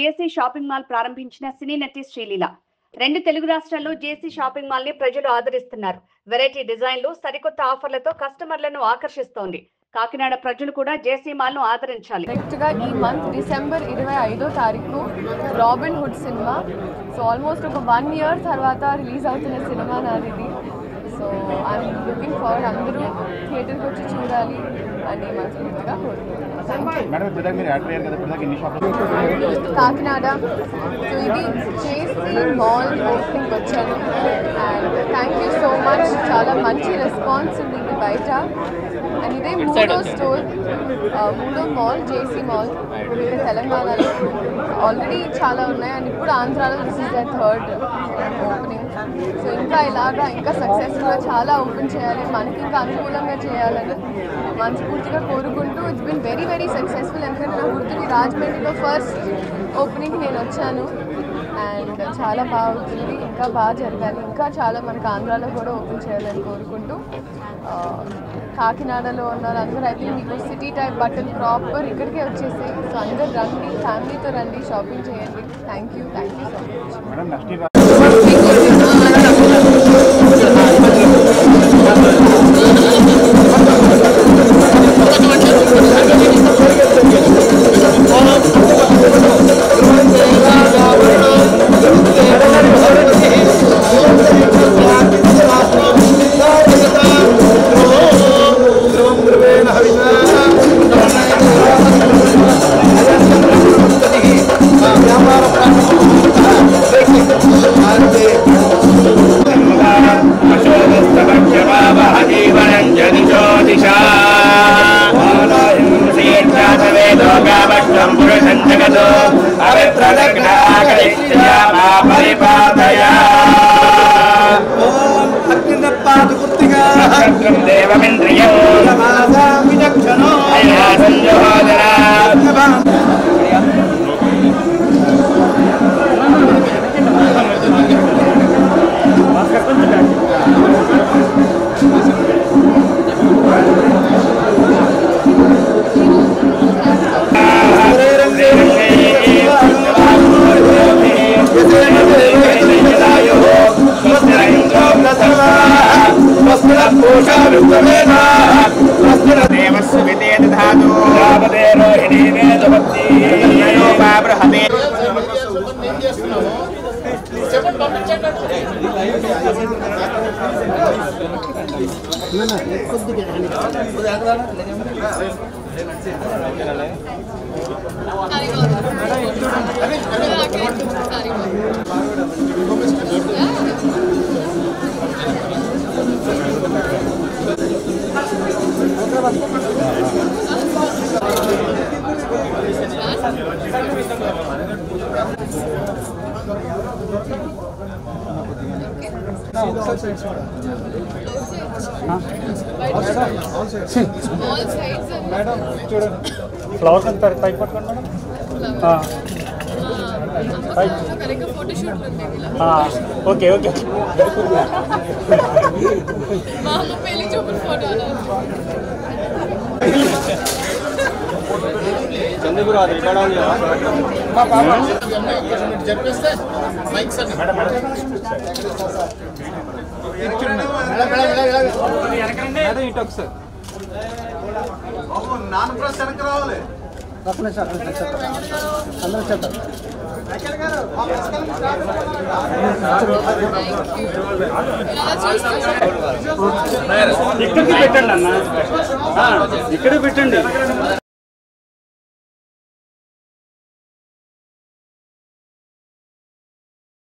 జేసీ shopping mall ప్రారంభించిన సినీ నటి శ్రీలీల. 2 తెలుగు రాష్ట్రాల్లో జేసీ షాపింగ్ మాల్ ని ప్రజలు ఆదరిస్తున్నారు. వెరైటీ డిజైన్లు, సరికొత్త ఆఫర్లతో కస్టమర్లను ఆకర్షిస్తోంది. కాకినాడ ప్రజలు కూడా జేసీ మాల్ ను ఆదరించాలి. ఈ మంత్ డిసెంబర్ 25వ తారీఖు robin hood cinema. So almost ఒక 1 ఇయర్ తర్వాత రిలీజ్ అవుతున్న సినిమా నాది. సో ఐఎమ్ లుకింగ్ ఫార్వర్డ్, అందరూ థియేటర్కి వచ్చి చూడాలి అని మనస్ఫూర్తిగా కోరుకుంటున్నాను. కాకినాడ. సో ఇది జేసీ మాల్ ఓపెనింగ్ వచ్చాను and thank you so much. చాలా మంచి రెస్పాన్స్ ఉంది బయట. అండ్ ఇదే మూడో స్టోర్, మూడో మాల్ జేసీ మాల్ తెలంగాణలో. ఆల్రెడీ చాలా ఉన్నాయి అండ్ ఇప్పుడు ఆంధ్రాలో this is the 3rd opening. So ఇంకా సక్సెస్ఫుల్గా చాలా ఓపెన్ చేయాలి, మనకి ఇంకా అనుకూలంగా చేయాలని మనస్ఫూర్తిగా కోరుకుంటూ it's been very very successful. ఎందుకంటే నా గుర్తుకి రాజమండ్రిలో ఫస్ట్ ఓపెనింగ్ నేను వచ్చాను అండ్ చాలా బాగుంటుంది. ఇంకా బాగా జరగాలి, ఇంకా చాలా మనకు ఆంధ్రాలో కూడా ఓపెన్ చేయాలని కోరుకుంటూ కాకినాడలో ఉన్న వాళ్ళందరూ అయితే మీకు సిటీ టైప్ బట్టలు ప్రాపర్ ఇక్కడికే వచ్చేసాయి. సో అందరు రండి, ఫ్యామిలీతో రండి, షాపింగ్ చేయండి. Thank you so much. Flowers అంతా పైకి పట్టుకోండి మేడం. ఓకే ఓకే చంద్రగురు అది జరిపిస్తే మేడం ఇటు ఒకసారి నాన్న ప్రెస్ వెనక్కి రావాలి. అందరూ చెప్తారు ఇక్కడికి పెట్టండి అన్న, ఇక్కడ పెట్టండి.